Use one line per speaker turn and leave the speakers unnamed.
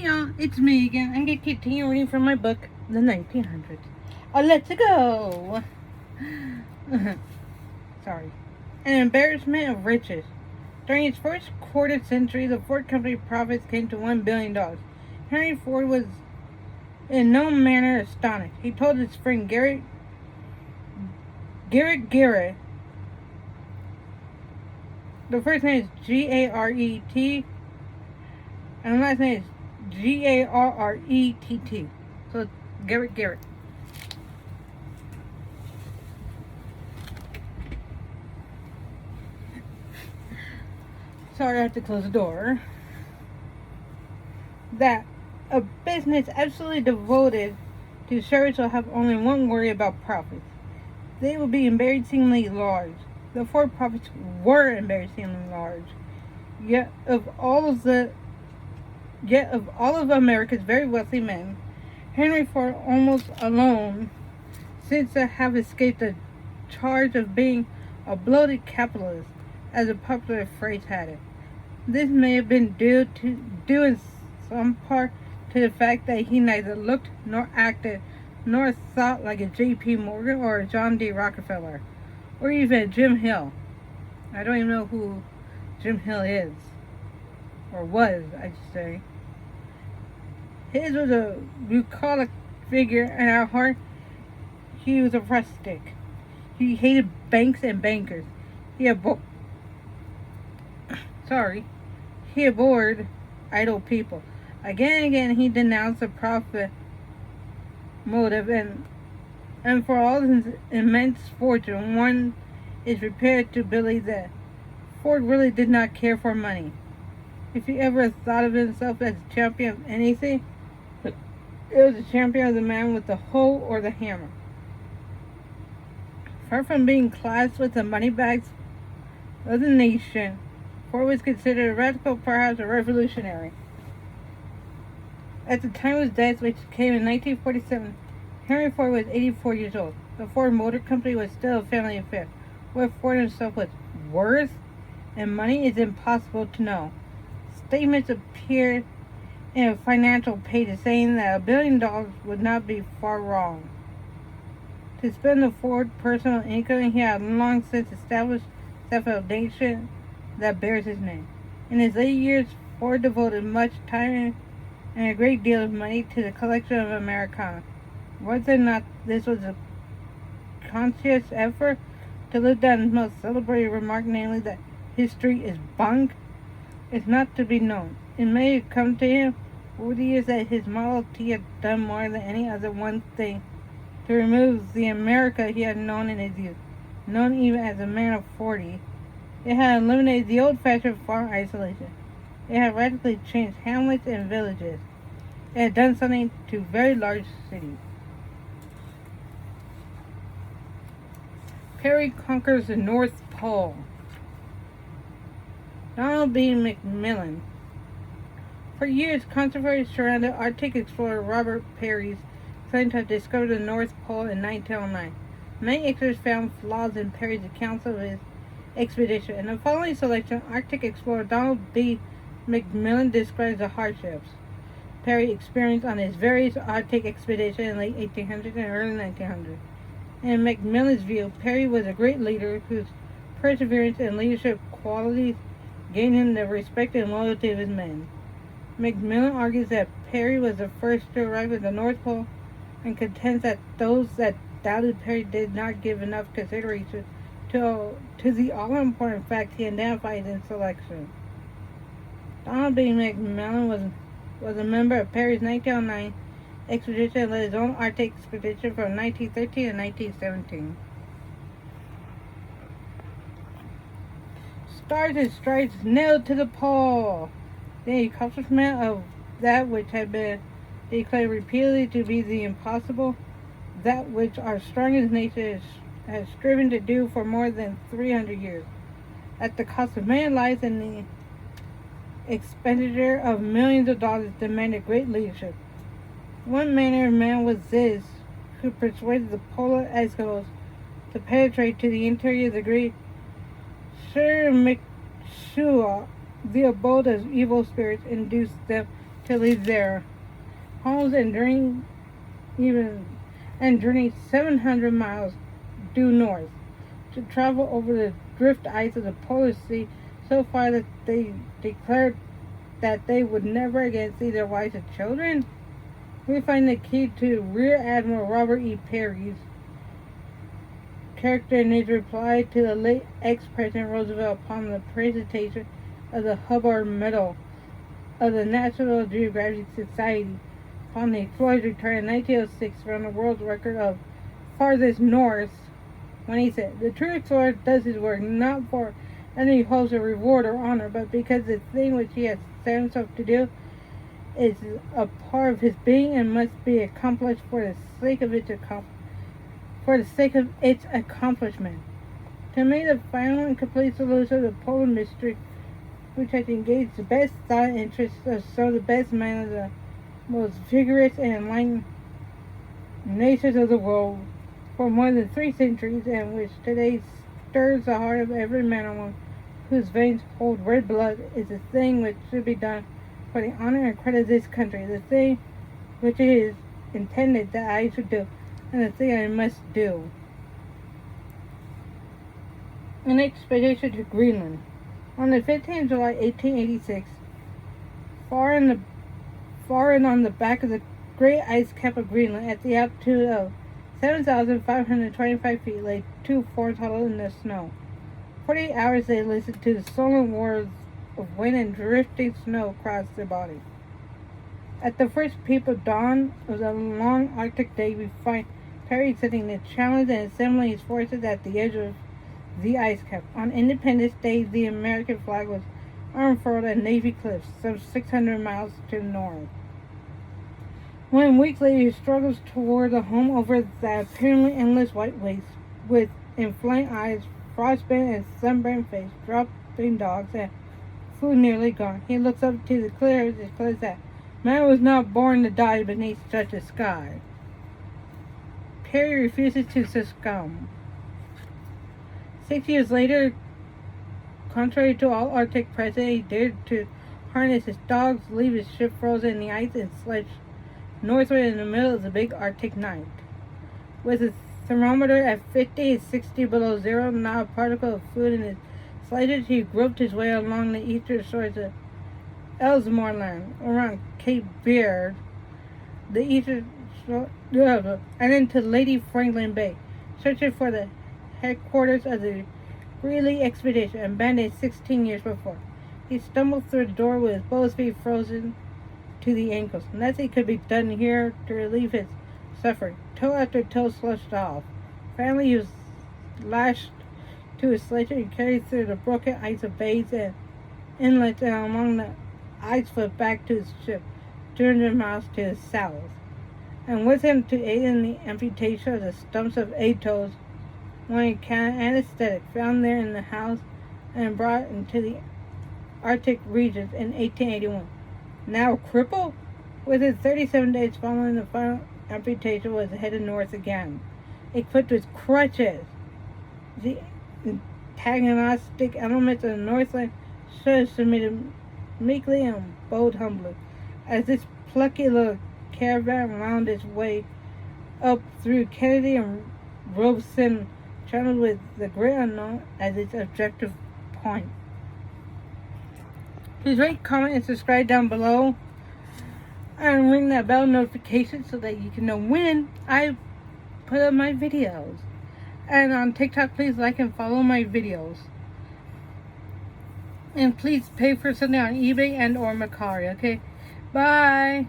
y'all, it's me again. I'm gonna continue reading from my book, The 1900s. Let's go! Sorry. An embarrassment of riches. During its first quarter century, the Ford Company profits came to $1 billion. Henry Ford was in no manner astonished. He told his friend Garrett, the first name is G-A-R-E-T, and the last name is Garrett. So it's Garrett. Sorry, I have to close the door. That a business absolutely devoted to service will have only one worry about profits. They will be embarrassingly large. The Ford profits were embarrassingly large. Yet of all of America's very wealthy men, Henry Ford almost alone seems to have escaped the charge of being a bloated capitalist, as a popular phrase had it. This may have been due in some part to the fact that he neither looked nor acted nor thought like a J.P. Morgan or a John D. Rockefeller, or even Jim Hill. I don't even know who Jim Hill is, or was, I should say. His was a bucolic figure, and at heart, he was a rustic. He hated banks and bankers. He abhorred idle people. Again and again, he denounced the profit motive, and for all his immense fortune, one is prepared to believe that Ford really did not care for money. If he ever thought of himself as a champion of anything, it was a champion of the man with the hoe or the hammer. Far from being classed with the moneybags of the nation, Ford was considered a radical, perhaps a revolutionary. At the time of his death, which came in 1947, Henry Ford was 84 years old. The Ford Motor Company was still a family affair. What Ford himself was worth and money is impossible to know. Statements appeared in a financial pages saying that $1 billion would not be far wrong. To spend the Ford personal income, he had long since established the foundation that bears his name. In his later years, Ford devoted much time and a great deal of money to the collection of Americana. Whether or not this was a conscious effort to live down his most celebrated remark, namely that history is bunk, is not to be known. It may have come to him over the years that his Model T had done more than any other one thing to remove the America he had known in his youth, known even as a man of 40. It had eliminated the old-fashioned farm isolation. It had radically changed hamlets and villages. It had done something to very large cities. Perry conquers the North Pole. Donald B. McMillan. For years, controversy surrounded Arctic explorer Robert Peary's claim to have discovered the North Pole in 1909. Many experts found flaws in Peary's accounts of his expedition. In the following selection, Arctic explorer Donald B. McMillan describes the hardships Peary experienced on his various Arctic expeditions in the late 1800s and early 1900s. In McMillan's view, Peary was a great leader whose perseverance and leadership qualities gained him the respect and loyalty of his men. McMillan argues that Peary was the first to arrive at the North Pole and contends that those that doubted Peary did not give enough consideration to the all-important fact he identified in selection. Donald B. McMillan was a member of Peary's 1909 expedition and led his own Arctic expedition from 1913 to 1917. Stars and Stripes nailed to the pole. The accomplishment of that which had been declared repeatedly to be the impossible, that which our strongest nation has striven to do for more than 300 years, at the cost of many lives and the expenditure of millions of dollars, demanded great leadership. One manner of man was this, who persuaded the polar Eskimos to penetrate to the interior of the great Shirmikshua, the abode of evil spirits, induced them to leave their homes and journey 700 miles due north to travel over the drift ice of the polar sea so far that they declared that they would never again see their wives and children. We find the key to Rear Admiral Robert E. Peary's character in his reply to the late ex-President Roosevelt upon the presentation of the Hubbard Medal of the National Geographic Society upon the explorer's return in 1906 from the world's record of farthest north, when he said, "The true explorer does his work not for any hopes of reward or honor, but because the thing which he has set himself to do is a part of his being and must be accomplished for the sake of its accomplishment. To me, the final and complete solution of the polar mystery, which has engaged the best thought and interests of some of the best men of the most vigorous and enlightened nations of the world for more than 3 centuries, and which today stirs the heart of every man or woman whose veins hold red blood, is the thing which should be done for the honor and credit of this country, the thing which it is intended that I should do, and the thing I must do." An expedition to Greenland. On the 15th of July, 1886, far and on the back of the great ice cap of Greenland, at the altitude of 7,525 feet, lay 2 forts huddled in the snow. 48 hours they listened to the sullen roars of wind and drifting snow across their bodies. At the first peep of dawn of the long Arctic day, we find Peary sitting the challenge and assembling his forces at the edge of the ice cap. On Independence Day, the American flag was unfurled at Navy Cliffs, some 600 miles to the north. 1 week later, he struggles toward the home over that apparently endless white waste, with inflamed eyes, frostbitten and sunburned face, dropping dogs, and food nearly gone. He looks up to the clear and declares that man was not born to die beneath such a sky. Peary refuses to succumb. 6 years later, contrary to all Arctic precedent, he dared to harness his dogs, leave his ship frozen in the ice, and sledge northward in the middle of the big Arctic night. With a thermometer at 50 and 60 below zero, not a particle of food in his sledge, he groped his way along the eastern shores of Ellesmere Land, around Cape Beard, the eastern shore, and into Lady Franklin Bay, searching for the headquarters of the Greely expedition, abandoned 16 years before. He stumbled through the door with both feet frozen to the ankles. Nothing could be done here to relieve his suffering. Toe after toe slushed off. Finally, he was lashed to his sledge and carried through the broken ice of bays and inlets and along the ice foot back to his ship, 200 miles to the south. And with him to aid in the amputation of the stumps of 8 toes, one can anesthetic found there in the house and brought into the Arctic regions in 1881. Now crippled, within 37 days following the final amputation, was headed north again, equipped with crutches. The antagonistic elements of the Northland should have submitted meekly and bowed humbly, as this plucky little caravan wound its way up through Kennedy and Robeson channel with the great unknown as its objective point. Please rate, comment, and subscribe down below, and ring that bell notification so that you can know when I put up my videos. And on TikTok, please like and follow my videos. And please pay for something on eBay and or Mercari, okay? Bye!